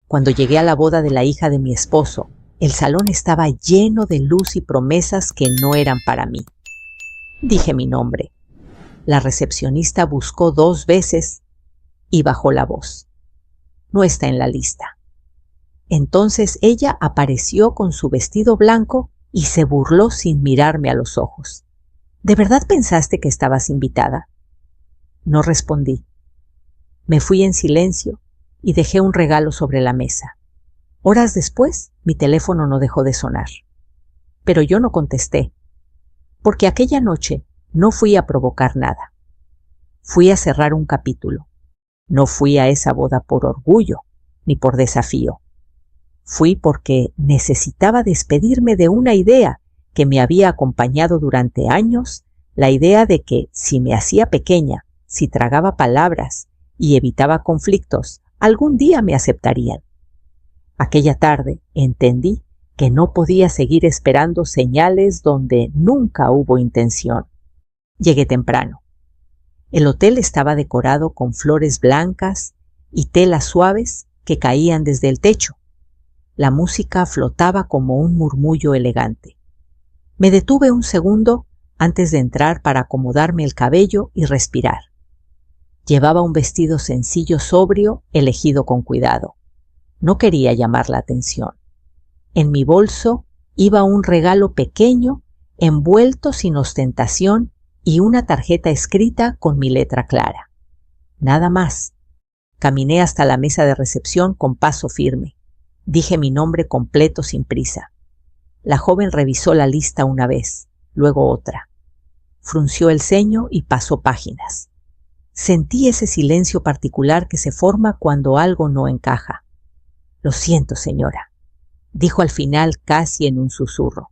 Cuando llegué a la boda de la hija de mi esposo, el salón estaba lleno de luz y promesas que no eran para mí. Dije mi nombre. La recepcionista buscó 2 veces y bajó la voz. No está en la lista. Entonces ella apareció con su vestido blanco y se burló sin mirarme a los ojos. ¿De verdad pensaste que estabas invitada? No respondí. Me fui en silencio y dejé un regalo sobre la mesa. Horas después, mi teléfono no dejó de sonar. Pero yo no contesté, porque aquella noche no fui a provocar nada. Fui a cerrar un capítulo. No fui a esa boda por orgullo, ni por desafío. Fui porque necesitaba despedirme de una idea que me había acompañado durante años, la idea de que si me hacía pequeña, si tragaba palabras y evitaba conflictos, algún día me aceptarían. Aquella tarde entendí que no podía seguir esperando señales donde nunca hubo intención. Llegué temprano. El hotel estaba decorado con flores blancas y telas suaves que caían desde el techo. La música flotaba como un murmullo elegante. Me detuve un segundo antes de entrar para acomodarme el cabello y respirar. Llevaba un vestido sencillo, sobrio, elegido con cuidado. No quería llamar la atención. En mi bolso iba un regalo pequeño, envuelto sin ostentación y una tarjeta escrita con mi letra clara. Nada más. Caminé hasta la mesa de recepción con paso firme. Dije mi nombre completo sin prisa. La joven revisó la lista una vez, luego otra. Frunció el ceño y pasó páginas. Sentí ese silencio particular que se forma cuando algo no encaja. Lo siento, señora, dijo al final casi en un susurro.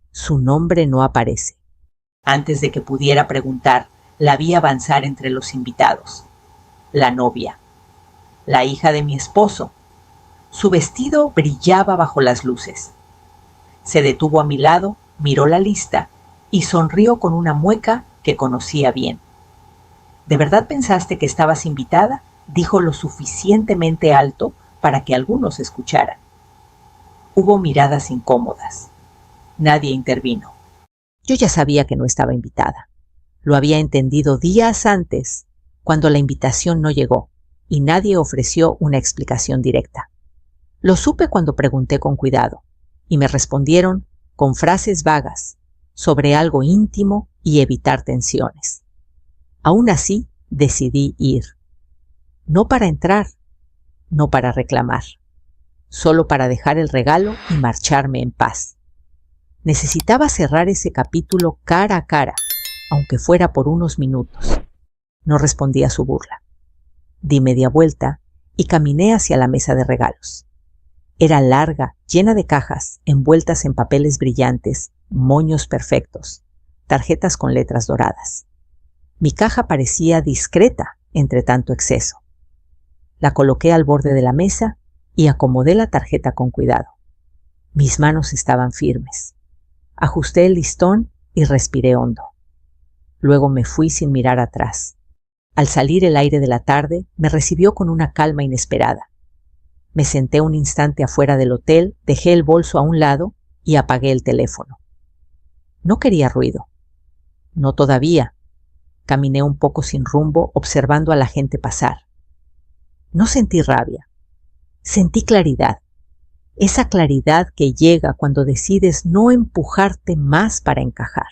Su nombre no aparece. Antes de que pudiera preguntar, la vi avanzar entre los invitados. La novia, la hija de mi esposo. Su vestido brillaba bajo las luces. Se detuvo a mi lado, miró la lista y sonrió con una mueca que conocía bien. ¿De verdad pensaste que estabas invitada?, dijo lo suficientemente alto para que algunos escucharan. Hubo miradas incómodas. Nadie intervino. Yo ya sabía que no estaba invitada. Lo había entendido días antes, cuando la invitación no llegó, y nadie ofreció una explicación directa. Lo supe cuando pregunté con cuidado, y me respondieron con frases vagas sobre algo íntimo y evitar tensiones. Aún así, decidí ir. No para entrar, no para reclamar, solo para dejar el regalo y marcharme en paz. Necesitaba cerrar ese capítulo cara a cara, aunque fuera por unos minutos. No respondí a su burla. Di media vuelta y caminé hacia la mesa de regalos. Era larga, llena de cajas, envueltas en papeles brillantes, moños perfectos, tarjetas con letras doradas. Mi caja parecía discreta entre tanto exceso. La coloqué al borde de la mesa y acomodé la tarjeta con cuidado. Mis manos estaban firmes. Ajusté el listón y respiré hondo. Luego me fui sin mirar atrás. Al salir el aire de la tarde me recibió con una calma inesperada. Me senté un instante afuera del hotel, dejé el bolso a un lado y apagué el teléfono. No quería ruido. No todavía. Caminé un poco sin rumbo, observando a la gente pasar. No sentí rabia. Sentí claridad. Esa claridad que llega cuando decides no empujarte más para encajar.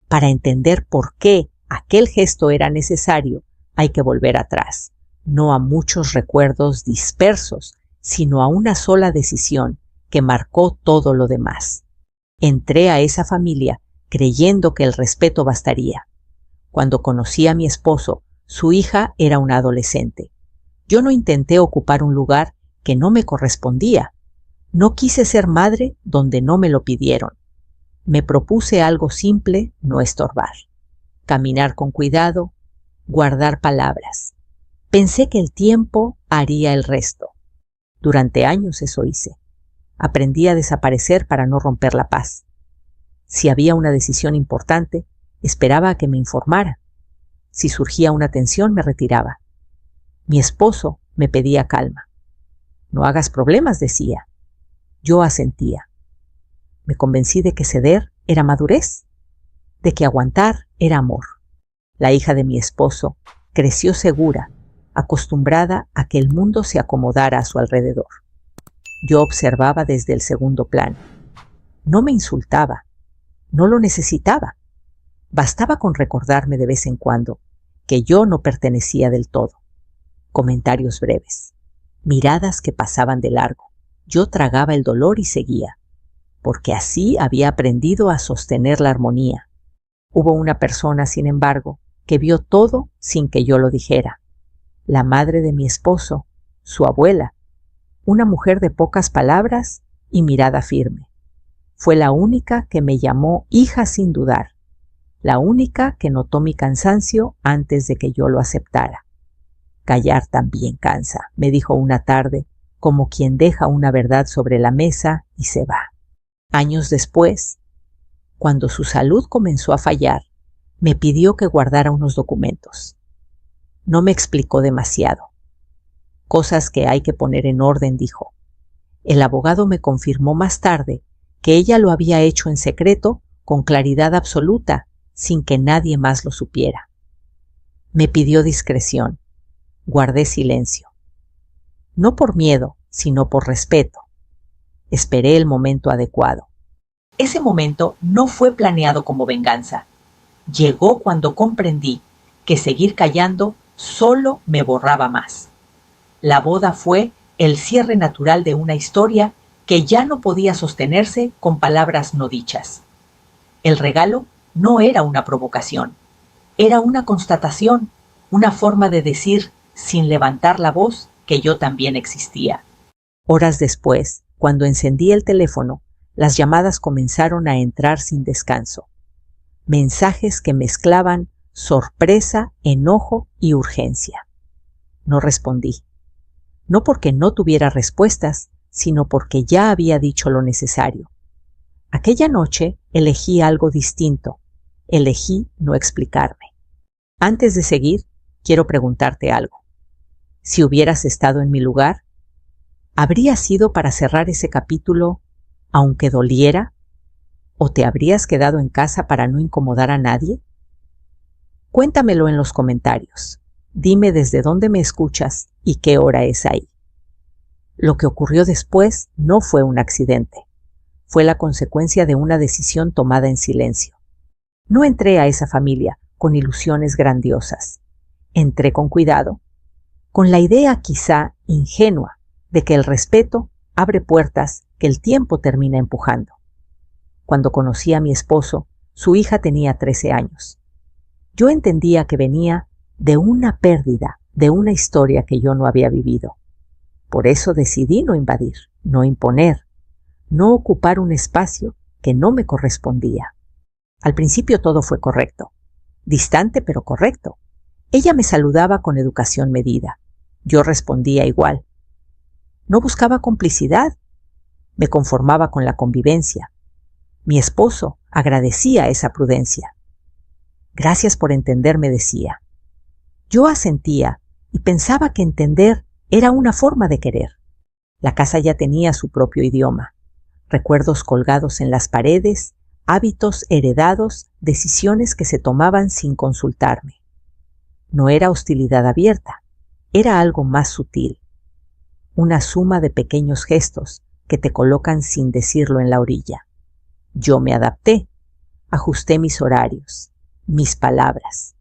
Para entender por qué aquel gesto era necesario, hay que volver atrás, no a muchos recuerdos dispersos, sino a una sola decisión que marcó todo lo demás. Entré a esa familia creyendo que el respeto bastaría. Cuando conocí a mi esposo, su hija era una adolescente. Yo no intenté ocupar un lugar que no me correspondía. No quise ser madre donde no me lo pidieron. Me propuse algo simple, no estorbar. Caminar con cuidado, guardar palabras. Pensé que el tiempo haría el resto. Durante años eso hice. Aprendí a desaparecer para no romper la paz. Si había una decisión importante, esperaba a que me informara. Si surgía una tensión, me retiraba. Mi esposo me pedía calma. No hagas problemas, decía. Yo asentía. Me convencí de que ceder era madurez, de que aguantar era amor. La hija de mi esposo creció segura, acostumbrada a que el mundo se acomodara a su alrededor. Yo observaba desde el segundo plano. No me insultaba, no lo necesitaba. Bastaba con recordarme de vez en cuando que yo no pertenecía del todo. Comentarios breves, miradas que pasaban de largo. Yo tragaba el dolor y seguía, porque así había aprendido a sostener la armonía. Hubo una persona, sin embargo, que vio todo sin que yo lo dijera. La madre de mi esposo, su abuela, una mujer de pocas palabras y mirada firme. Fue la única que me llamó hija sin dudar, la única que notó mi cansancio antes de que yo lo aceptara. Callar también cansa, me dijo una tarde, como quien deja una verdad sobre la mesa y se va. Años después, cuando su salud comenzó a fallar, me pidió que guardara unos documentos. No me explicó demasiado. Cosas que hay que poner en orden, dijo. El abogado me confirmó más tarde que ella lo había hecho en secreto, con claridad absoluta, sin que nadie más lo supiera. Me pidió discreción. Guardé silencio. No por miedo, sino por respeto. Esperé el momento adecuado. Ese momento no fue planeado como venganza. Llegó cuando comprendí que seguir callando solo me borraba más. La boda fue el cierre natural de una historia que ya no podía sostenerse con palabras no dichas. El regalo no era una provocación, era una constatación, una forma de decir, sin levantar la voz, que yo también existía. Horas después, cuando encendí el teléfono, las llamadas comenzaron a entrar sin descanso. Mensajes que mezclaban sorpresa, enojo y urgencia. No respondí. No porque no tuviera respuestas, sino porque ya había dicho lo necesario. Aquella noche elegí algo distinto. Elegí no explicarme. Antes de seguir, quiero preguntarte algo. Si hubieras estado en mi lugar, ¿habría sido para cerrar ese capítulo, aunque doliera? ¿O te habrías quedado en casa para no incomodar a nadie? Cuéntamelo en los comentarios. Dime desde dónde me escuchas y qué hora es ahí. Lo que ocurrió después no fue un accidente. Fue la consecuencia de una decisión tomada en silencio. No entré a esa familia con ilusiones grandiosas. Entré con cuidado, con la idea quizá ingenua de que el respeto abre puertas que el tiempo termina empujando. Cuando conocí a mi esposo, su hija tenía 13 años. Yo entendía que venía de una pérdida, de una historia que yo no había vivido. Por eso decidí no invadir, no imponer, no ocupar un espacio que no me correspondía. Al principio todo fue correcto, distante pero correcto. Ella me saludaba con educación medida. Yo respondía igual. No buscaba complicidad, me conformaba con la convivencia. Mi esposo agradecía esa prudencia. Gracias por entender, me decía. Yo asentía y pensaba que entender era una forma de querer. La casa ya tenía su propio idioma, recuerdos colgados en las paredes, hábitos heredados, decisiones que se tomaban sin consultarme. No era hostilidad abierta, era algo más sutil, una suma de pequeños gestos que te colocan sin decirlo en la orilla. Yo me adapté, ajusté mis horarios, mis palabras.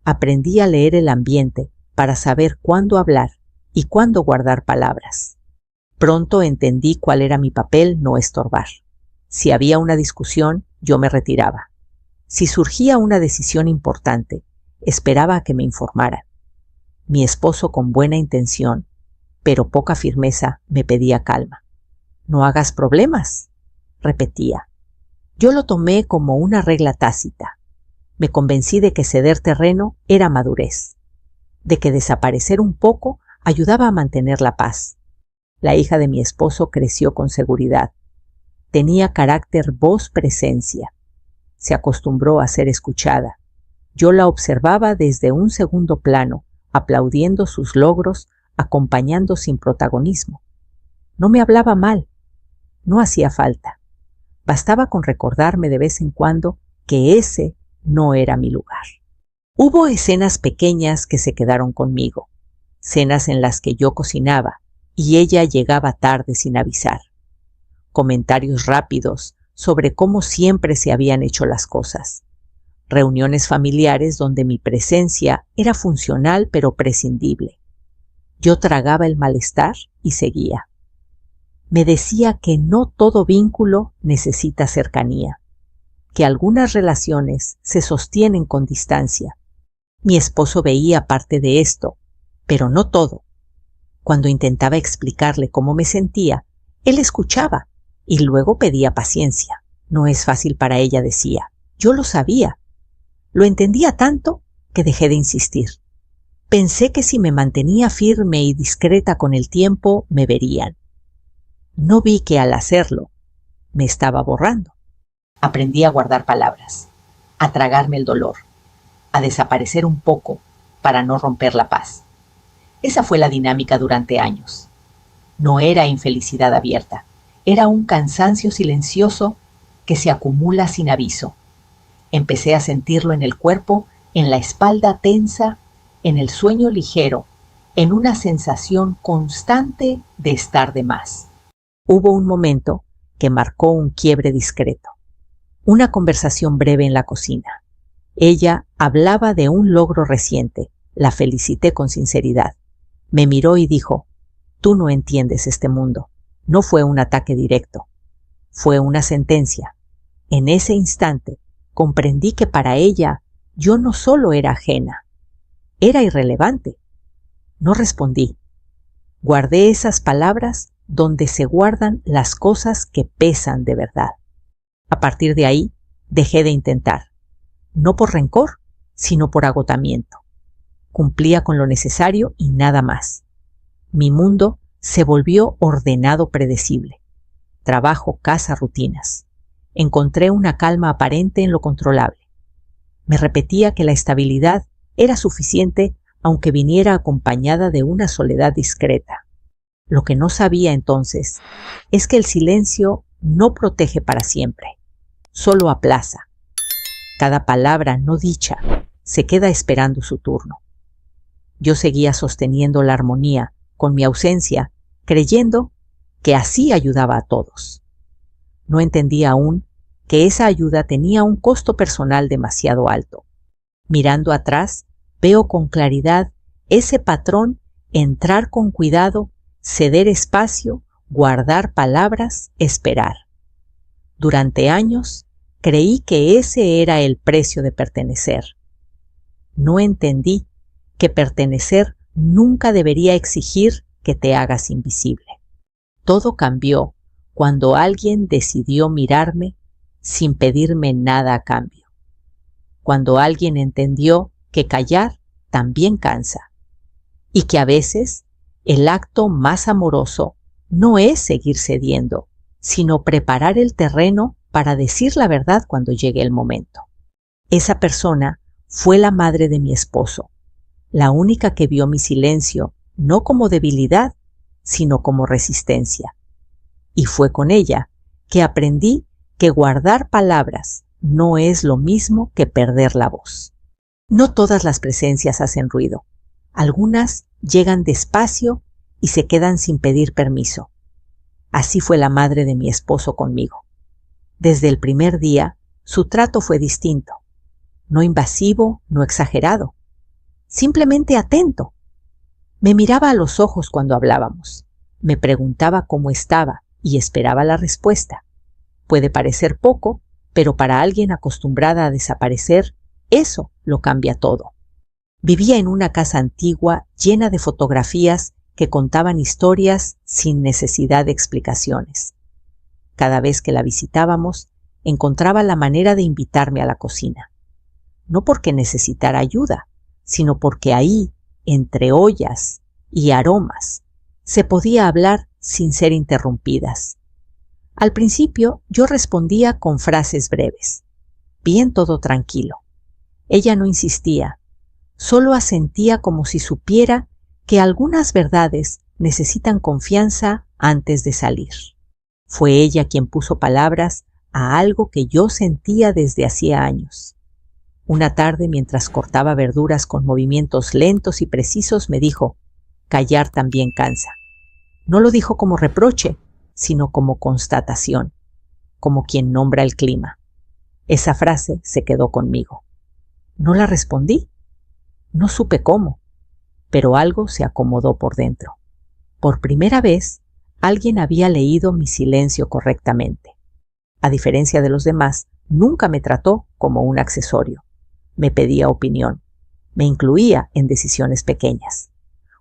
Aprendí a leer el ambiente para saber cuándo hablar y cuándo guardar palabras. Pronto entendí cuál era mi papel: no estorbar. Si había una discusión, yo me retiraba. Si surgía una decisión importante, esperaba a que me informaran. Mi esposo, con buena intención, pero poca firmeza, me pedía calma. No hagas problemas, repetía. Yo lo tomé como una regla tácita. Me convencí de que ceder terreno era madurez, de que desaparecer un poco ayudaba a mantener la paz. La hija de mi esposo creció con seguridad. Tenía carácter, voz, presencia. Se acostumbró a ser escuchada. Yo la observaba desde un segundo plano, aplaudiendo sus logros, acompañando sin protagonismo. No me hablaba mal. No hacía falta. Bastaba con recordarme de vez en cuando que ese no era mi lugar. Hubo escenas pequeñas que se quedaron conmigo, cenas en las que yo cocinaba y ella llegaba tarde sin avisar. Comentarios rápidos sobre cómo siempre se habían hecho las cosas. Reuniones familiares donde mi presencia era funcional pero prescindible. Yo tragaba el malestar y seguía. Me decía que no todo vínculo necesita cercanía, que algunas relaciones se sostienen con distancia. Mi esposo veía parte de esto, pero no todo. Cuando intentaba explicarle cómo me sentía, él escuchaba y luego pedía paciencia. No es fácil para ella, decía. Yo lo sabía. Lo entendía tanto que dejé de insistir. Pensé que si me mantenía firme y discreta con el tiempo, me verían. No vi que al hacerlo, me estaba borrando. Aprendí a guardar palabras, a tragarme el dolor, a desaparecer un poco para no romper la paz. Esa fue la dinámica durante años. No era infelicidad abierta, era un cansancio silencioso que se acumula sin aviso. Empecé a sentirlo en el cuerpo, en la espalda tensa, en el sueño ligero, en una sensación constante de estar de más. Hubo un momento que marcó un quiebre discreto. Una conversación breve en la cocina. Ella hablaba de un logro reciente. La felicité con sinceridad. Me miró y dijo: «Tú no entiendes este mundo». No fue un ataque directo. Fue una sentencia. En ese instante comprendí que para ella yo no solo era ajena, era irrelevante. No respondí. Guardé esas palabras donde se guardan las cosas que pesan de verdad. A partir de ahí, dejé de intentar. No por rencor, sino por agotamiento. Cumplía con lo necesario y nada más. Mi mundo se volvió ordenado, predecible. Trabajo, casa, rutinas. Encontré una calma aparente en lo controlable. Me repetía que la estabilidad era suficiente aunque viniera acompañada de una soledad discreta. Lo que no sabía entonces es que el silencio no protege para siempre, solo aplaza. Cada palabra no dicha se queda esperando su turno. Yo seguía sosteniendo la armonía con mi ausencia, creyendo que así ayudaba a todos. No entendía aún que esa ayuda tenía un costo personal demasiado alto. Mirando atrás, veo con claridad ese patrón: entrar con cuidado, ceder espacio, guardar palabras, esperar. Durante años creí que ese era el precio de pertenecer. No entendí que pertenecer nunca debería exigir que te hagas invisible. Todo cambió cuando alguien decidió mirarme sin pedirme nada a cambio. Cuando alguien entendió que callar también cansa y que a veces el acto más amoroso no es seguir cediendo, sino preparar el terreno para decir la verdad cuando llegue el momento. Esa persona fue la madre de mi esposo, la única que vio mi silencio no como debilidad, sino como resistencia. Y fue con ella que aprendí que guardar palabras no es lo mismo que perder la voz. No todas las presencias hacen ruido. Algunas llegan despacio y se quedan sin pedir permiso. Así fue la madre de mi esposo conmigo. Desde el primer día, su trato fue distinto. No invasivo, no exagerado. Simplemente atento. Me miraba a los ojos cuando hablábamos. Me preguntaba cómo estaba y esperaba la respuesta. Puede parecer poco, pero para alguien acostumbrada a desaparecer, eso lo cambia todo. Vivía en una casa antigua llena de fotografías que contaban historias sin necesidad de explicaciones. Cada vez que la visitábamos, encontraba la manera de invitarme a la cocina. No porque necesitara ayuda, sino porque ahí, entre ollas y aromas, se podía hablar sin ser interrumpidas. Al principio yo respondía con frases breves. Bien, todo tranquilo. Ella no insistía, solo asentía como si supiera que algunas verdades necesitan confianza antes de salir. Fue ella quien puso palabras a algo que yo sentía desde hacía años. Una tarde, mientras cortaba verduras con movimientos lentos y precisos, me dijo: callar también cansa. No lo dijo como reproche, sino como constatación, como quien nombra el clima. Esa frase se quedó conmigo. No la respondí. No supe cómo, pero algo se acomodó por dentro. Por primera vez, alguien había leído mi silencio correctamente. A diferencia de los demás, nunca me trató como un accesorio. Me pedía opinión. Me incluía en decisiones pequeñas.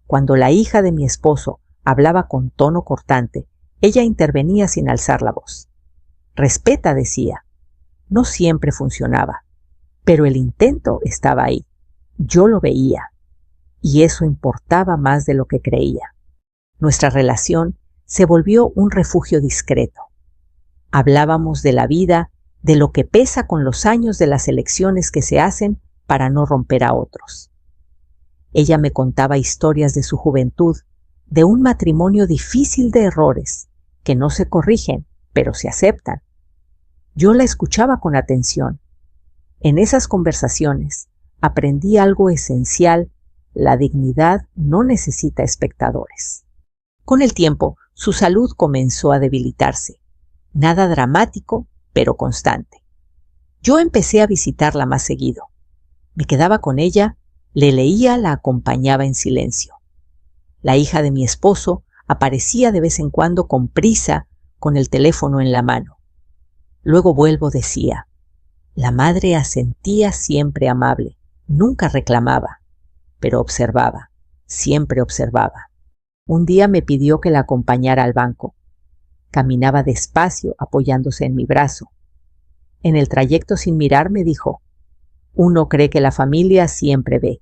Cuando la hija de mi esposo hablaba con tono cortante, ella intervenía sin alzar la voz. Respeta, decía. No siempre funcionaba, pero el intento estaba ahí. Yo lo veía, y eso importaba más de lo que creía. Nuestra relación se volvió un refugio discreto. Hablábamos de la vida, de lo que pesa con los años, de las elecciones que se hacen para no romper a otros. Ella me contaba historias de su juventud, de un matrimonio difícil de errores, que no se corrigen, pero se aceptan. Yo la escuchaba con atención. En esas conversaciones aprendí algo esencial: la dignidad no necesita espectadores. Con el tiempo, su salud comenzó a debilitarse. Nada dramático, pero constante. Yo empecé a visitarla más seguido. Me quedaba con ella, le leía, la acompañaba en silencio. La hija de mi esposo aparecía de vez en cuando con prisa, con el teléfono en la mano. Luego vuelvo, decía. La madre asentía, siempre amable, nunca reclamaba, pero observaba, siempre observaba. Un día me pidió que la acompañara al banco. Caminaba despacio, apoyándose en mi brazo. En el trayecto, sin mirar, me dijo: uno cree que la familia siempre ve,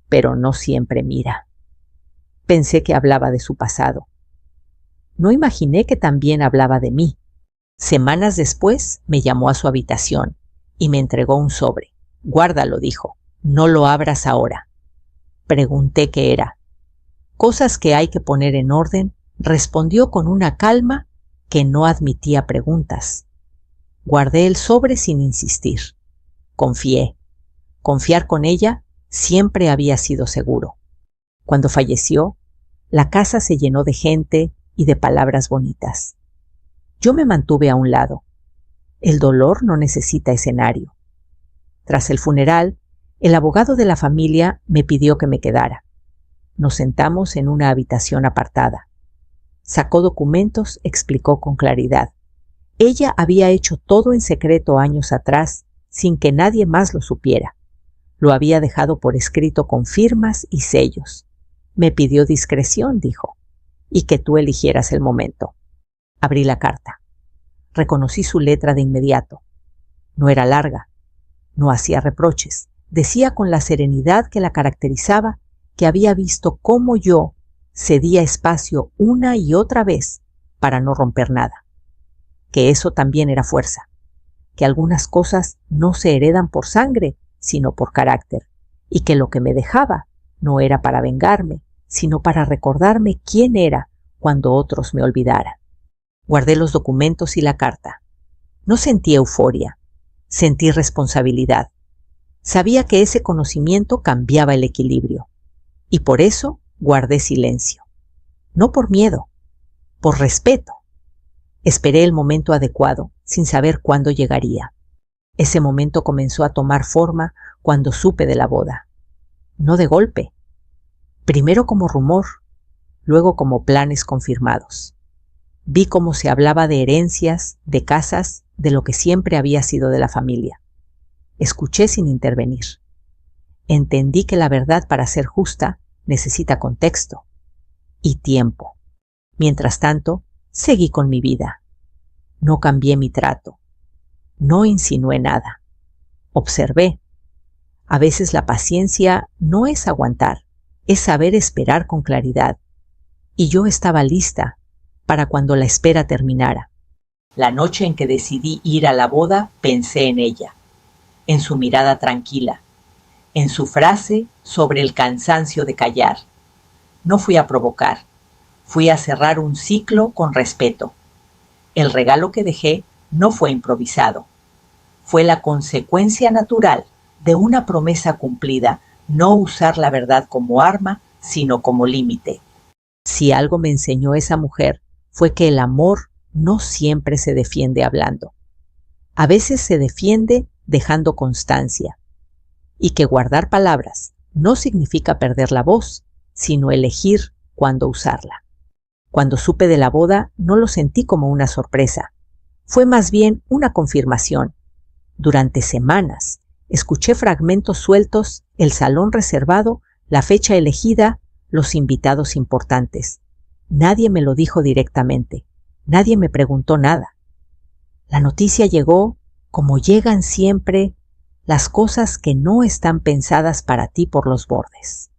pero no siempre mira. Pensé que hablaba de su pasado. No imaginé que también hablaba de mí. Semanas después me llamó a su habitación y me entregó un sobre. Guárdalo, dijo. No lo abras ahora. Pregunté qué era. Cosas que hay que poner en orden, respondió con una calma que no admitía preguntas. Guardé el sobre sin insistir. Confié. Confiar con ella siempre había sido seguro. Cuando falleció, la casa se llenó de gente y de palabras bonitas. Yo me mantuve a un lado. El dolor no necesita escenario. Tras el funeral, el abogado de la familia me pidió que me quedara. Nos sentamos en una habitación apartada. Sacó documentos, explicó con claridad. Ella había hecho todo en secreto años atrás, sin que nadie más lo supiera. Lo había dejado por escrito con firmas y sellos. Me pidió discreción, dijo, y que tú eligieras el momento. Abrí la carta. Reconocí su letra de inmediato. No era larga. No hacía reproches. Decía con la serenidad que la caracterizaba que había visto cómo yo cedía espacio una y otra vez para no romper nada. Que eso también era fuerza. Que algunas cosas no se heredan por sangre, sino por carácter. Y que lo que me dejaba no era para vengarme, sino para recordarme quién era cuando otros me olvidaran. Guardé los documentos y la carta. No sentí euforia, sentí responsabilidad. Sabía que ese conocimiento cambiaba el equilibrio, y por eso guardé silencio. No por miedo, por respeto. Esperé el momento adecuado, sin saber cuándo llegaría. Ese momento comenzó a tomar forma cuando supe de la boda. No de golpe. Primero como rumor, luego como planes confirmados. Vi cómo se hablaba de herencias, de casas, de lo que siempre había sido de la familia. Escuché sin intervenir. Entendí que la verdad, para ser justa, necesita contexto y tiempo. Mientras tanto, seguí con mi vida. No cambié mi trato. No insinué nada. Observé. A veces la paciencia no es aguantar, es saber esperar con claridad. Y yo estaba lista para cuando la espera terminara. La noche en que decidí ir a la boda, pensé en ella, en su mirada tranquila, en su frase sobre el cansancio de callar. No fui a provocar, Fui a cerrar un ciclo con respeto. El regalo que dejé no fue improvisado. Fue la consecuencia natural de una promesa cumplida, no usar la verdad como arma, sino como límite. Si algo me enseñó esa mujer, fue que el amor no siempre se defiende hablando. A veces se defiende dejando constancia. Y que guardar palabras no significa perder la voz, sino elegir cuándo usarla. Cuando supe de la boda, no lo sentí como una sorpresa. Fue más bien una confirmación. Durante semanas, escuché fragmentos sueltos, el salón reservado, la fecha elegida, los invitados importantes. Nadie me lo dijo directamente. Nadie me preguntó nada. La noticia llegó como llegan siempre las cosas que no están pensadas para ti por los bordes.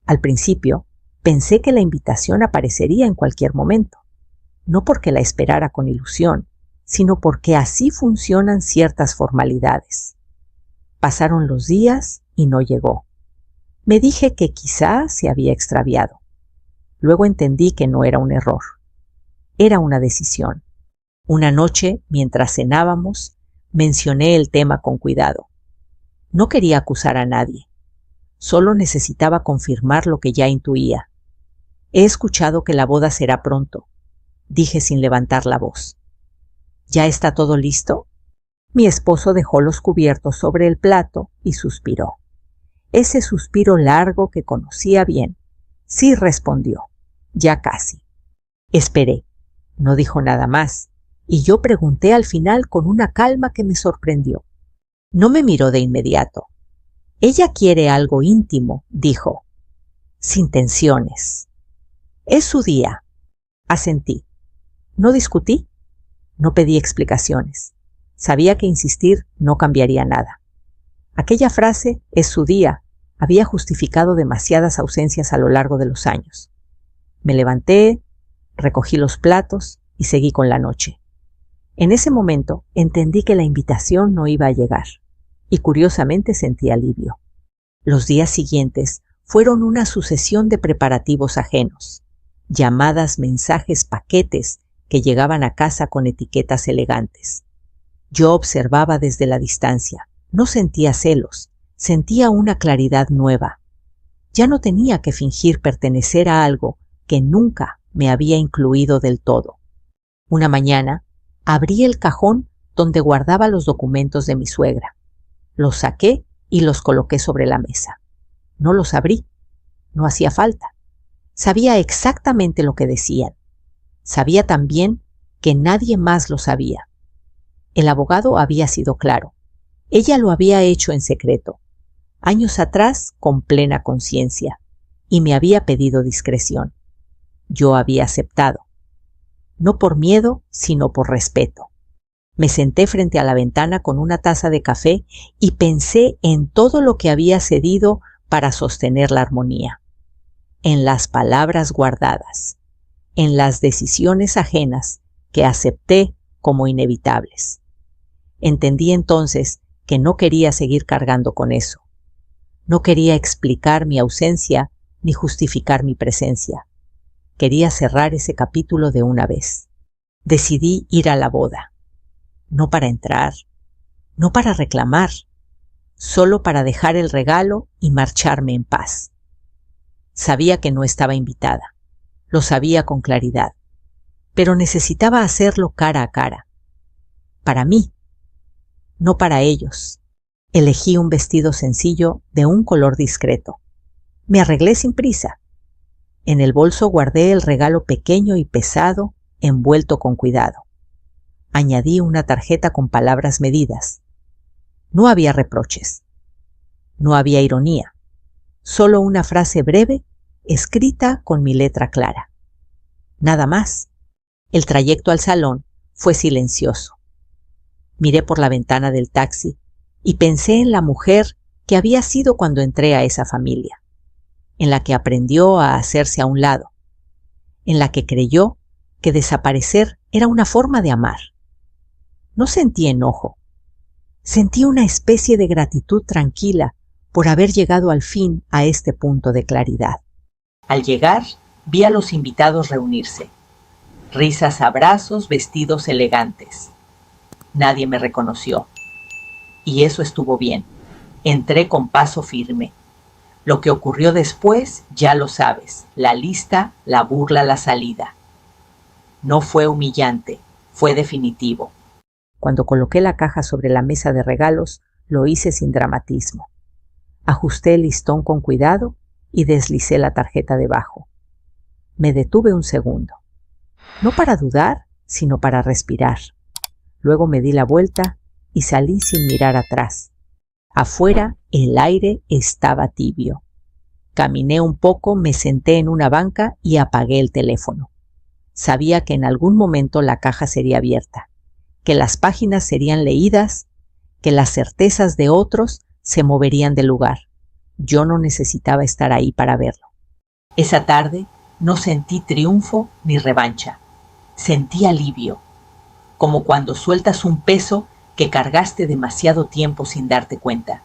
Al principio, pensé que la invitación aparecería en cualquier momento, no porque la esperara con ilusión, sino porque así funcionan ciertas formalidades. Pasaron los días y no llegó. Me dije que quizá se había extraviado. Luego entendí que no era un error. Era una decisión. Una noche, mientras cenábamos, mencioné el tema con cuidado. No quería acusar a nadie. Solo necesitaba confirmar lo que ya intuía. He escuchado que la boda será pronto, dije sin levantar la voz. ¿Ya está todo listo? Mi esposo dejó los cubiertos sobre el plato y suspiró. Ese suspiro largo que conocía bien. Sí, respondió. Ya casi. Esperé. No dijo nada más, y yo pregunté al final con una calma que me sorprendió. No me miró de inmediato. Ella quiere algo íntimo, dijo. Sin tensiones. Es su día. Asentí. No discutí. No pedí explicaciones. Sabía que insistir no cambiaría nada. Aquella frase, es su día, había justificado demasiadas ausencias a lo largo de los años. Me levanté, recogí los platos y seguí con la noche. En ese momento entendí que la invitación no iba a llegar, y curiosamente sentí alivio. Los días siguientes fueron una sucesión de preparativos ajenos, llamadas, mensajes, paquetes que llegaban a casa con etiquetas elegantes. Yo observaba desde la distancia, no sentía celos, sentía una claridad nueva. Ya no tenía que fingir pertenecer a algo que nunca me había incluido del todo. Una mañana, abrí el cajón donde guardaba los documentos de mi suegra. Los saqué y los coloqué sobre la mesa. No los abrí. No hacía falta. Sabía exactamente lo que decían. Sabía también que nadie más lo sabía. El abogado había sido claro. Ella lo había hecho en secreto, años atrás con plena conciencia, y me había pedido discreción. Yo había aceptado. No por miedo, sino por respeto. Me senté frente a la ventana con una taza de café y pensé en todo lo que había cedido para sostener la armonía. En las palabras guardadas, en las decisiones ajenas que acepté como inevitables. Entendí entonces que no quería seguir cargando con eso. No quería explicar mi ausencia ni justificar mi presencia. Quería cerrar ese capítulo de una vez. Decidí ir a la boda. No para entrar, no para reclamar, solo para dejar el regalo y marcharme en paz. Sabía que no estaba invitada, lo sabía con claridad, pero necesitaba hacerlo cara a cara. Para mí, no para ellos. Elegí un vestido sencillo de un color discreto. Me arreglé sin prisa. En el bolso guardé el regalo pequeño y pesado, envuelto con cuidado. Añadí una tarjeta con palabras medidas. No había reproches. No había ironía. Solo una frase breve, escrita con mi letra clara. Nada más. El trayecto al salón fue silencioso. Miré por la ventana del taxi y pensé en la mujer que había sido cuando entré a esa familia, en la que aprendió a hacerse a un lado, en la que creyó que desaparecer era una forma de amar. No sentí enojo. Sentí una especie de gratitud tranquila por haber llegado al fin a este punto de claridad. Al llegar, Vi a los invitados reunirse. Risas, abrazos, vestidos elegantes. Nadie me reconoció. Y eso estuvo bien. Entré con paso firme. Lo que ocurrió después, ya lo sabes. La lista, la burla, la salida. No fue humillante, fue definitivo. Cuando coloqué la caja sobre la mesa de regalos, lo hice sin dramatismo. Ajusté el listón con cuidado y deslicé la tarjeta debajo. Me detuve un segundo. No para dudar, sino para respirar. Luego me di la vuelta y salí sin mirar atrás. Afuera el aire estaba tibio. Caminé un poco, me senté en una banca y apagué el teléfono. Sabía que en algún momento la caja sería abierta, que las páginas serían leídas, que las certezas de otros se moverían del lugar. Yo no necesitaba estar ahí para verlo. Esa tarde no sentí triunfo ni revancha. Sentí alivio, como cuando sueltas un peso que cargaste demasiado tiempo sin darte cuenta.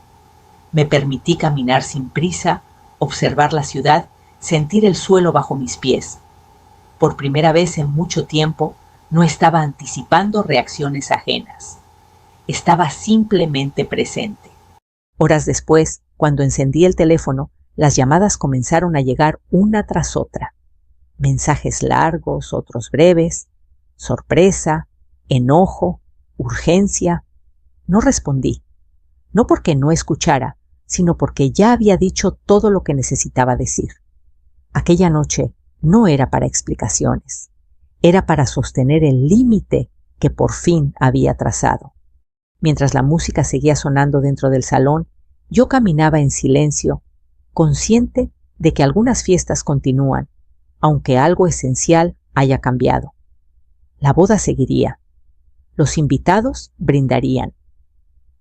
Me permití caminar sin prisa, observar la ciudad, sentir el suelo bajo mis pies. Por primera vez en mucho tiempo, no estaba anticipando reacciones ajenas. Estaba simplemente presente. Horas después, cuando encendí el teléfono, las llamadas comenzaron a llegar una tras otra. Mensajes largos, otros breves, sorpresa, enojo, urgencia. No respondí, no porque no escuchara, sino porque ya había dicho todo lo que necesitaba decir. Aquella noche no era para explicaciones, era para sostener el límite que por fin había trazado. Mientras la música seguía sonando dentro del salón, yo caminaba en silencio, consciente de que algunas fiestas continúan, aunque algo esencial haya cambiado. La boda seguiría. Los invitados brindarían,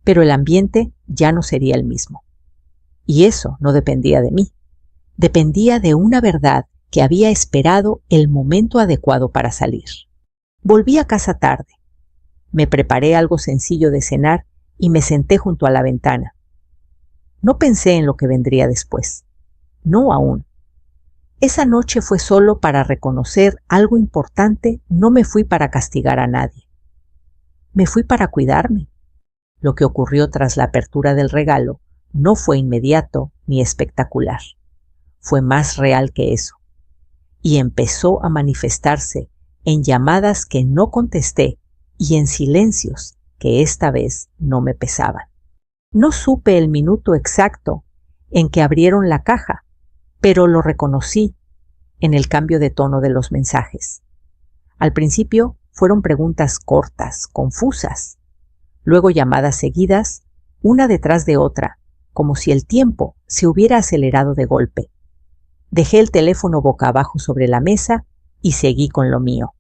pero el ambiente ya no sería el mismo. Y eso no dependía de mí. Dependía de una verdad que había esperado el momento adecuado para salir. Volví a casa tarde. Me preparé algo sencillo de cenar y me senté junto a la ventana. No pensé en lo que vendría después. No aún. Esa noche fue solo para reconocer algo importante, no me fui para castigar a nadie. Me fui para cuidarme. Lo que ocurrió tras la apertura del regalo no fue inmediato ni espectacular. Fue más real que eso. Y empezó a manifestarse en llamadas que no contesté y en silencios que esta vez no me pesaban. No supe el minuto exacto en que abrieron la caja, pero lo reconocí en el cambio de tono de los mensajes. Al principio fueron preguntas cortas, confusas, luego llamadas seguidas, una detrás de otra, como si el tiempo se hubiera acelerado de golpe. Dejé el teléfono boca abajo sobre la mesa y seguí con lo mío.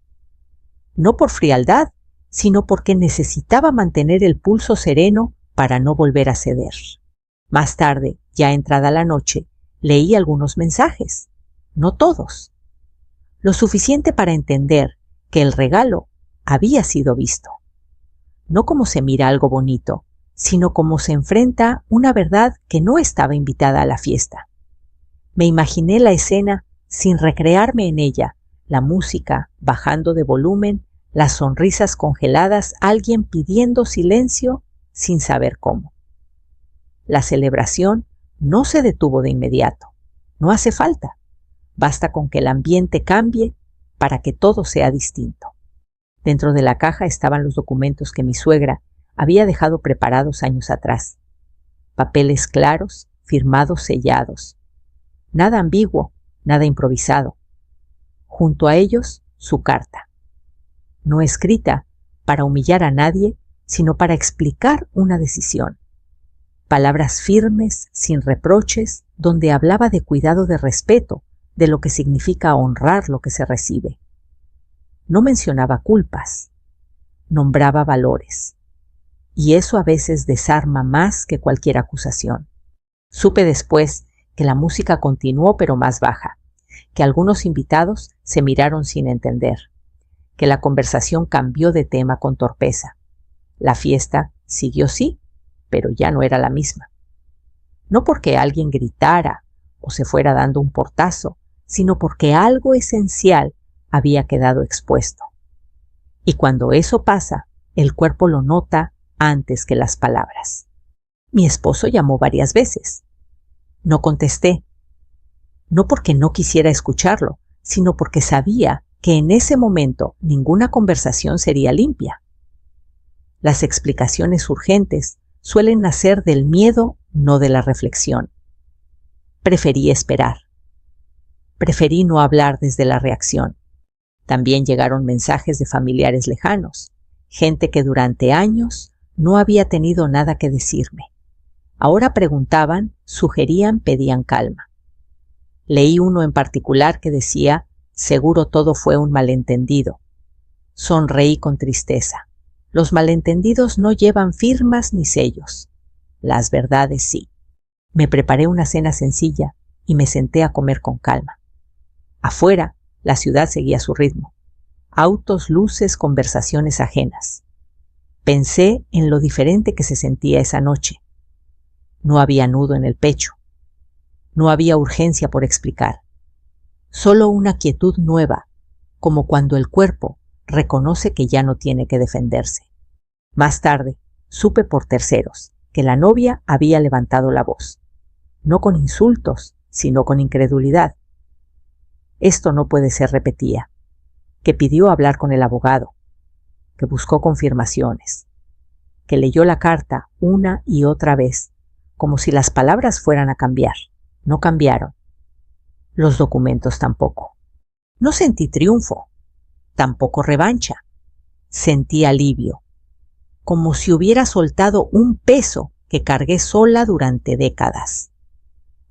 No por frialdad, sino porque necesitaba mantener el pulso sereno para no volver a ceder. Más tarde, ya entrada la noche, leí algunos mensajes, no todos, lo suficiente para entender que el regalo había sido visto. No como se mira algo bonito, sino como se enfrenta una verdad que no estaba invitada a la fiesta. Me imaginé la escena sin recrearme en ella, la música bajando de volumen, las sonrisas congeladas, alguien pidiendo silencio sin saber cómo. La celebración no se detuvo de inmediato. No hace falta. Basta con que el ambiente cambie para que todo sea distinto. Dentro de la caja estaban los documentos que mi suegra había dejado preparados años atrás. Papeles claros, firmados, sellados. Nada ambiguo, nada improvisado. Junto a ellos, su carta. No escrita para humillar a nadie, sino para explicar una decisión. Palabras firmes, sin reproches, donde hablaba de cuidado, de respeto, de lo que significa honrar lo que se recibe. No mencionaba culpas, nombraba valores. Y eso a veces desarma más que cualquier acusación. Supe después que la música continuó pero más baja, que algunos invitados se miraron sin entender, que la conversación cambió de tema con torpeza. La fiesta siguió sí, pero ya no era la misma. No porque alguien gritara o se fuera dando un portazo, sino porque algo esencial había quedado expuesto. Y cuando eso pasa, el cuerpo lo nota antes que las palabras. Mi esposo llamó varias veces. No contesté, no porque no quisiera escucharlo, sino porque sabía que en ese momento ninguna conversación sería limpia. Las explicaciones urgentes suelen nacer del miedo, no de la reflexión. Preferí esperar. Preferí no hablar desde la reacción. También llegaron mensajes de familiares lejanos, gente que durante años no había tenido nada que decirme. Ahora preguntaban, sugerían, pedían calma. Leí uno en particular que decía, seguro todo fue un malentendido. Sonreí con tristeza. Los malentendidos no llevan firmas ni sellos. Las verdades sí. Me preparé una cena sencilla y me senté a comer con calma. Afuera, la ciudad seguía su ritmo. Autos, luces, conversaciones ajenas. Pensé en lo diferente que se sentía esa noche. No había nudo en el pecho. No había urgencia por explicar. Solo una quietud nueva, como cuando el cuerpo reconoce que ya no tiene que defenderse. Más tarde, supe por terceros que la novia había levantado la voz. No con insultos, sino con incredulidad. Esto no puede ser, repetía, que pidió hablar con el abogado, que buscó confirmaciones, que leyó la carta una y otra vez, como si las palabras fueran a cambiar. No cambiaron. Los documentos tampoco. No sentí triunfo, tampoco revancha. Sentí alivio, como si hubiera soltado un peso que cargué sola durante décadas.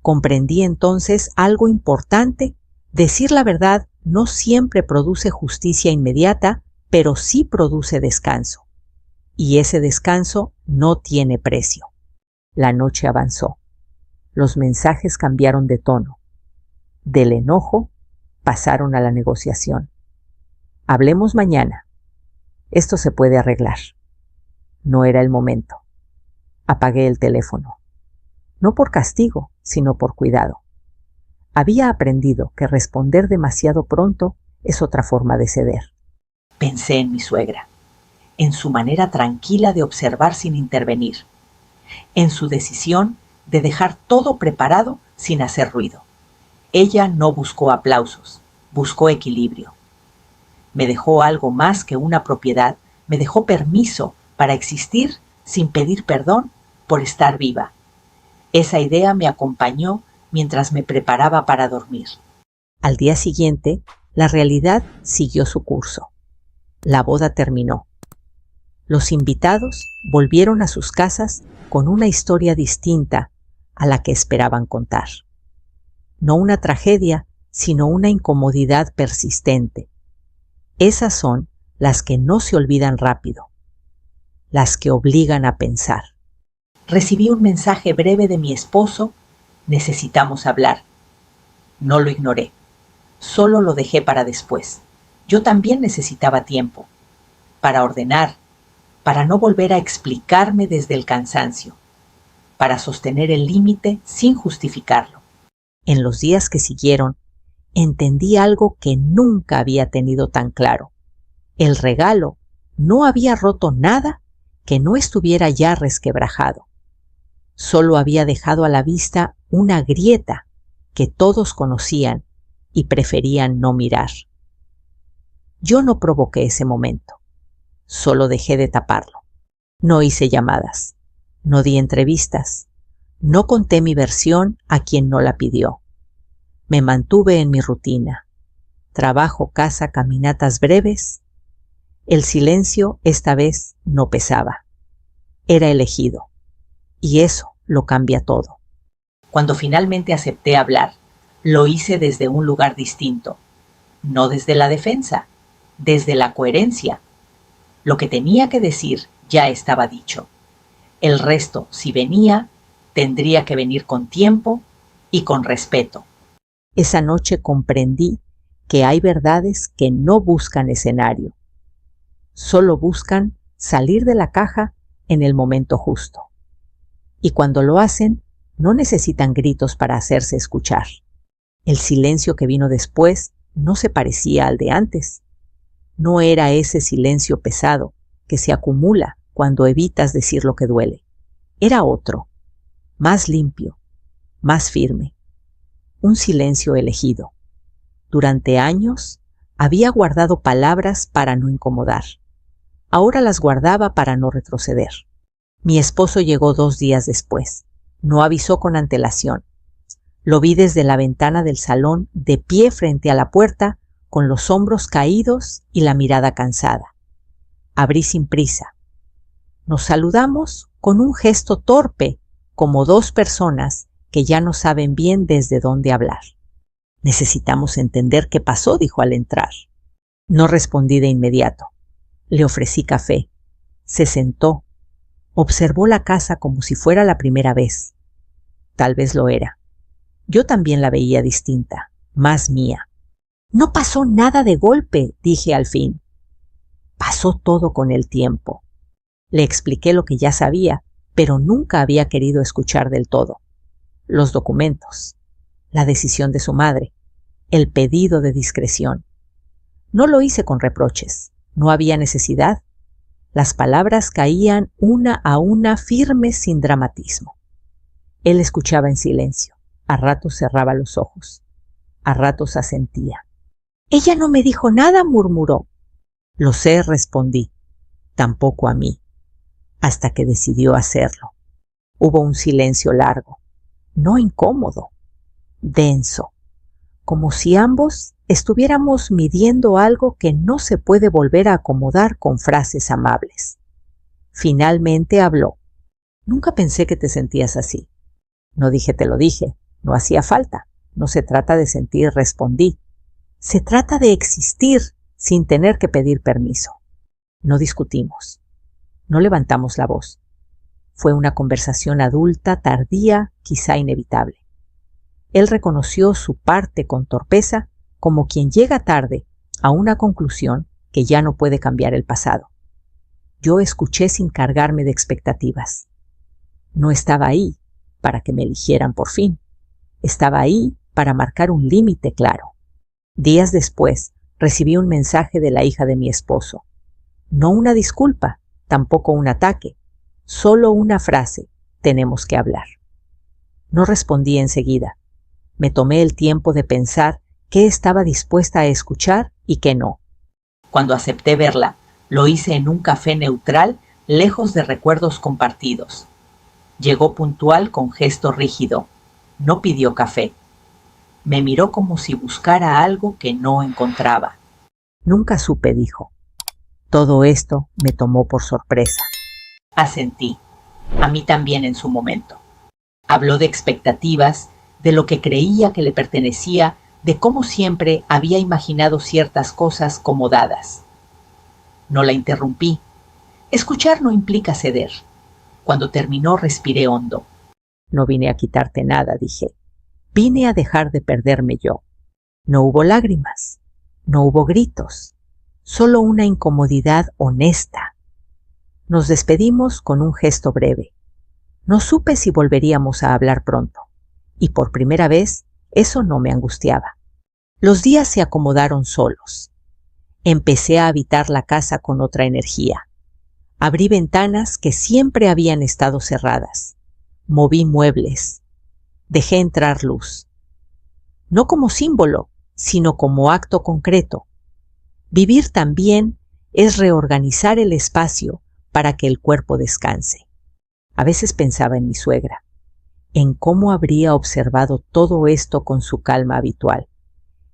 Comprendí entonces algo importante. Decir la verdad no siempre produce justicia inmediata, pero sí produce descanso. Y ese descanso no tiene precio. La noche avanzó. Los mensajes cambiaron de tono. Del enojo pasaron a la negociación. Hablemos mañana. Esto se puede arreglar. No era el momento. Apagué el teléfono. No por castigo, sino por cuidado. Había aprendido que responder demasiado pronto es otra forma de ceder. Pensé en mi suegra, en su manera tranquila de observar sin intervenir, en su decisión de dejar todo preparado sin hacer ruido. Ella no buscó aplausos, buscó equilibrio. Me dejó algo más que una propiedad, me dejó permiso para existir sin pedir perdón por estar viva. Esa idea me acompañó mientras me preparaba para dormir. Al día siguiente, la realidad siguió su curso. La boda terminó. Los invitados volvieron a sus casas con una historia distinta a la que esperaban contar. No una tragedia, sino una incomodidad persistente. Esas son las que no se olvidan rápido, las que obligan a pensar. Recibí un mensaje breve de mi esposo. Necesitamos hablar. No lo ignoré. Solo lo dejé para después. Yo también necesitaba tiempo. Para ordenar. Para no volver a explicarme desde el cansancio. Para sostener el límite sin justificarlo. En los días que siguieron, entendí algo que nunca había tenido tan claro. El regalo no había roto nada que no estuviera ya resquebrajado. Solo había dejado a la vista una grieta que todos conocían y preferían no mirar. Yo no provoqué ese momento, solo dejé de taparlo. No hice llamadas, no di entrevistas, no conté mi versión a quien no la pidió. Me mantuve en mi rutina, trabajo, casa, caminatas breves. El silencio esta vez no pesaba, era elegido. Y eso lo cambia todo. Cuando finalmente acepté hablar, lo hice desde un lugar distinto. No desde la defensa, desde la coherencia. Lo que tenía que decir ya estaba dicho. El resto, si venía, tendría que venir con tiempo y con respeto. Esa noche comprendí que hay verdades que no buscan escenario. Solo buscan salir de la caja en el momento justo. Y cuando lo hacen, no necesitan gritos para hacerse escuchar. El silencio que vino después no se parecía al de antes. No era ese silencio pesado que se acumula cuando evitas decir lo que duele. Era otro, más limpio, más firme. Un silencio elegido. Durante años había guardado palabras para no incomodar. Ahora las guardaba para no retroceder. Mi esposo llegó 2 días después. No avisó con antelación. Lo vi desde la ventana del salón, de pie frente a la puerta, con los hombros caídos y la mirada cansada. Abrí sin prisa. Nos saludamos con un gesto torpe, como 2 personas que ya no saben bien desde dónde hablar. Necesitamos entender qué pasó, dijo al entrar. No respondí de inmediato. Le ofrecí café. Se sentó. Observó la casa como si fuera la primera vez. Tal vez lo era. Yo también la veía distinta, más mía. No pasó nada de golpe, dije al fin. Pasó todo con el tiempo. Le expliqué lo que ya sabía, pero nunca había querido escuchar del todo. Los documentos, la decisión de su madre, el pedido de discreción. No lo hice con reproches, no había necesidad. Las palabras caían una a una firmes sin dramatismo. Él escuchaba en silencio. A ratos cerraba los ojos. A ratos asentía. «Ella no me dijo nada», murmuró. «Lo sé», respondí. «Tampoco a mí». Hasta que decidió hacerlo. Hubo un silencio largo. No incómodo. Denso. Como si ambos estuviéramos midiendo algo que no se puede volver a acomodar con frases amables. Finalmente habló. «Nunca pensé que te sentías así». No dije «te lo dije». No hacía falta. No se trata de sentir, respondí. Se trata de existir sin tener que pedir permiso. No discutimos. No levantamos la voz. Fue una conversación adulta, tardía, quizá inevitable. Él reconoció su parte con torpeza, como quien llega tarde a una conclusión que ya no puede cambiar el pasado. Yo escuché sin cargarme de expectativas. No estaba ahí para que me eligieran por fin. Estaba ahí para marcar un límite claro. Días después recibí un mensaje de la hija de mi esposo. No una disculpa, tampoco un ataque, solo una frase: «tenemos que hablar». No respondí enseguida. Me tomé el tiempo de pensar qué estaba dispuesta a escuchar y qué no. Cuando acepté verla, lo hice en un café neutral, lejos de recuerdos compartidos. Llegó puntual con gesto rígido. No pidió café. Me miró como si buscara algo que no encontraba. «Nunca supe», dijo. Todo esto me tomó por sorpresa. Asentí. A mí también en su momento. Habló de expectativas, de lo que creía que le pertenecía, de cómo siempre había imaginado ciertas cosas como dadas. No la interrumpí. Escuchar no implica ceder. Cuando terminó respiré hondo. «No vine a quitarte nada», dije. «Vine a dejar de perderme yo». No hubo lágrimas, no hubo gritos, solo una incomodidad honesta. Nos despedimos con un gesto breve. No supe si volveríamos a hablar pronto, y por primera vez eso no me angustiaba. Los días se acomodaron solos. Empecé a habitar la casa con otra energía. Abrí ventanas que siempre habían estado cerradas. Moví muebles. Dejé entrar luz. No como símbolo, sino como acto concreto. Vivir también es reorganizar el espacio para que el cuerpo descanse. A veces pensaba en mi suegra, en cómo habría observado todo esto con su calma habitual,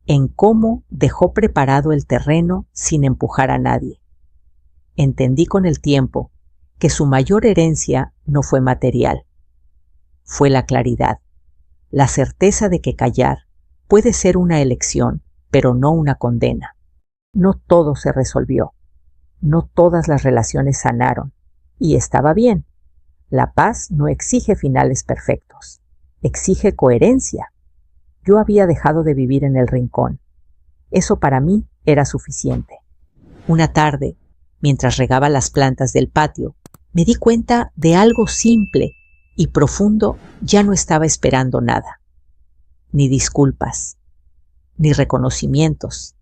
en cómo dejó preparado el terreno sin empujar a nadie. Entendí con el tiempo que su mayor herencia no fue material. Fue la claridad, la certeza de que callar puede ser una elección, pero no una condena. No todo se resolvió, no todas las relaciones sanaron, y estaba bien. La paz no exige finales perfectos, exige coherencia. Yo había dejado de vivir en el rincón. Eso para mí era suficiente. Una tarde, mientras regaba las plantas del patio, me di cuenta de algo simple y profundo. Ya no estaba esperando nada. Ni disculpas, ni reconocimientos,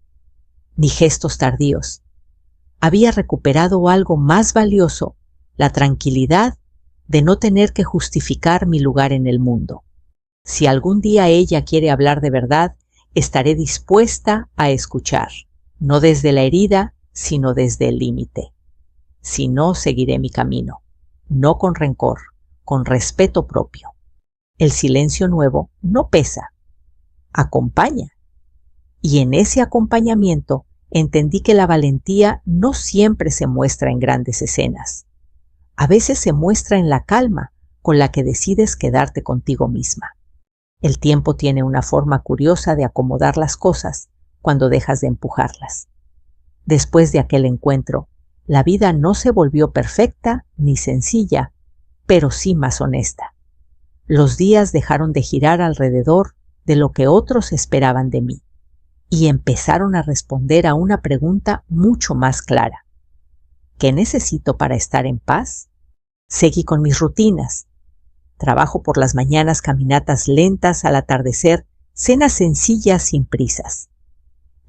ni gestos tardíos. Había recuperado algo más valioso, la tranquilidad de no tener que justificar mi lugar en el mundo. Si algún día ella quiere hablar de verdad, estaré dispuesta a escuchar, no desde la herida, sino desde el límite. Si no, seguiré mi camino, no con rencor, con respeto propio. El silencio nuevo no pesa, acompaña. Y en ese acompañamiento entendí que la valentía no siempre se muestra en grandes escenas. A veces se muestra en la calma con la que decides quedarte contigo misma. El tiempo tiene una forma curiosa de acomodar las cosas cuando dejas de empujarlas. Después de aquel encuentro, la vida no se volvió perfecta ni sencilla, pero sí más honesta. Los días dejaron de girar alrededor de lo que otros esperaban de mí y empezaron a responder a una pregunta mucho más clara. ¿Qué necesito para estar en paz? Seguí con mis rutinas. Trabajo por las mañanas, caminatas lentas al atardecer, cenas sencillas sin prisas.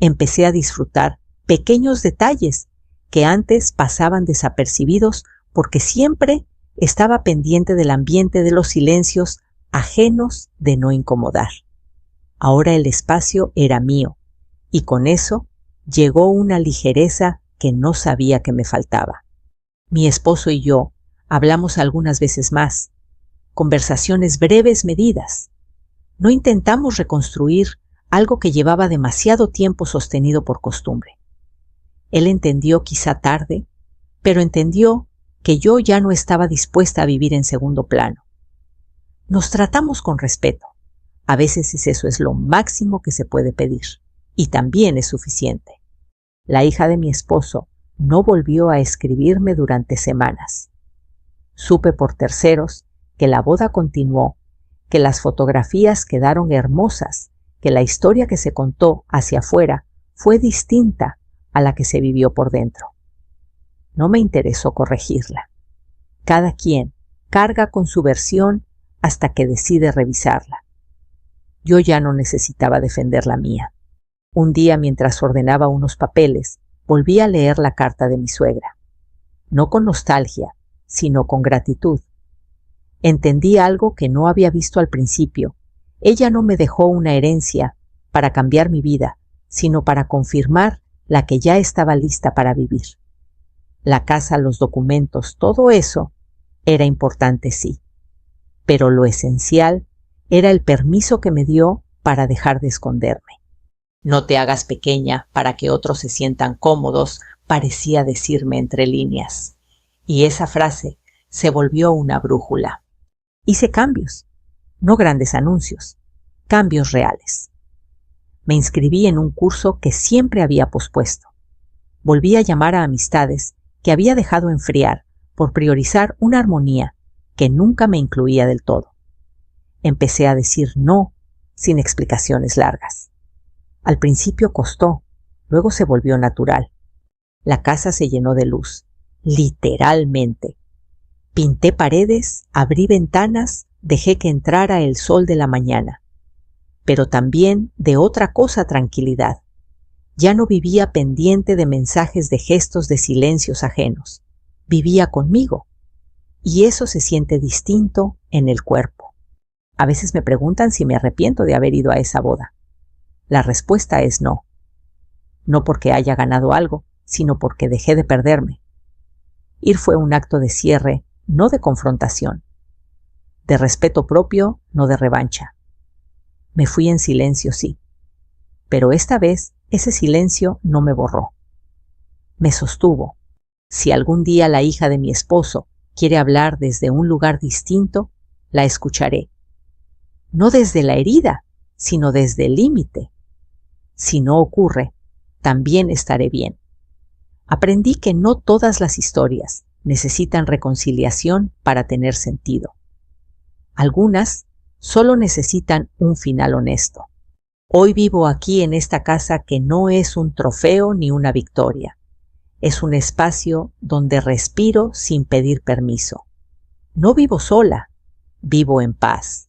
Empecé a disfrutar pequeños detalles que antes pasaban desapercibidos porque siempre estaba pendiente del ambiente, de los silencios ajenos de no incomodar. Ahora el espacio era mío y con eso llegó una ligereza que no sabía que me faltaba. Mi esposo y yo hablamos algunas veces más, conversaciones breves, medidas. No intentamos reconstruir algo que llevaba demasiado tiempo sostenido por costumbre. Él entendió quizá tarde, pero entendió que yo ya no estaba dispuesta a vivir en segundo plano. Nos tratamos con respeto. A veces eso es lo máximo que se puede pedir, y también es suficiente. La hija de mi esposo no volvió a escribirme durante semanas. Supe por terceros que la boda continuó, que las fotografías quedaron hermosas, que la historia que se contó hacia afuera fue distinta a la que se vivió por dentro. No me interesó corregirla. Cada quien carga con su versión hasta que decide revisarla. Yo ya no necesitaba defender la mía. Un día, mientras ordenaba unos papeles, volví a leer la carta de mi suegra. No con nostalgia, sino con gratitud. Entendí algo que no había visto al principio. Ella no me dejó una herencia para cambiar mi vida, sino para confirmar la que ya estaba lista para vivir. La casa, los documentos, todo eso era importante, sí. Pero lo esencial era el permiso que me dio para dejar de esconderme. No te hagas pequeña para que otros se sientan cómodos, parecía decirme entre líneas. Y esa frase se volvió una brújula. Hice cambios, no grandes anuncios, cambios reales. Me inscribí en un curso que siempre había pospuesto. Volví a llamar a amistades que había dejado enfriar por priorizar una armonía que nunca me incluía del todo. Empecé a decir no sin explicaciones largas. Al principio costó, luego se volvió natural. La casa se llenó de luz, literalmente. Pinté paredes, abrí ventanas, dejé que entrara el sol de la mañana. Pero también de otra cosa tranquilidad. Ya no vivía pendiente de mensajes, de gestos, de silencios ajenos. Vivía conmigo. Y eso se siente distinto en el cuerpo. A veces me preguntan si me arrepiento de haber ido a esa boda. La respuesta es no. No porque haya ganado algo, sino porque dejé de perderme. Ir fue un acto de cierre, no de confrontación. De respeto propio, no de revancha. Me fui en silencio, sí. Pero esta vez ese silencio no me borró. Me sostuvo. Si algún día la hija de mi esposo quiere hablar desde un lugar distinto, la escucharé. No desde la herida, sino desde el límite. Si no ocurre, también estaré bien. Aprendí que no todas las historias necesitan reconciliación para tener sentido. Algunas solo necesitan un final honesto. Hoy vivo aquí en esta casa que no es un trofeo ni una victoria. Es un espacio donde respiro sin pedir permiso. No vivo sola, vivo en paz.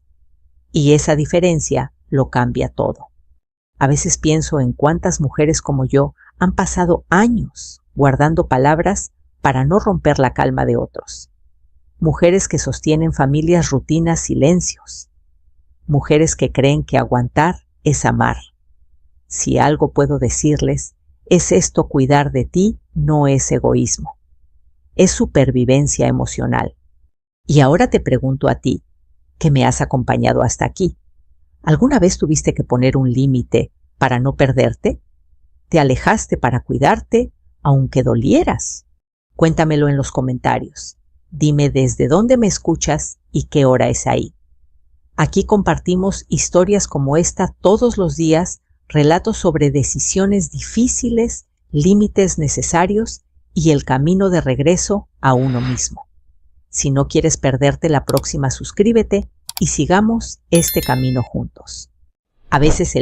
Y esa diferencia lo cambia todo. A veces pienso en cuántas mujeres como yo han pasado años guardando palabras para no romper la calma de otros. Mujeres que sostienen familias, rutinas, silencios. Mujeres que creen que aguantar es amar. Si algo puedo decirles, es esto: cuidar de ti no es egoísmo. Es supervivencia emocional. Y ahora te pregunto a ti, que me has acompañado hasta aquí. ¿Alguna vez tuviste que poner un límite para no perderte? ¿Te alejaste para cuidarte, aunque dolieras? Cuéntamelo en los comentarios. Dime desde dónde me escuchas y qué hora es ahí. Aquí compartimos historias como esta todos los días, relatos sobre decisiones difíciles, límites necesarios y el camino de regreso a uno mismo. Si no quieres perderte la próxima, suscríbete y sigamos este camino juntos. A veces el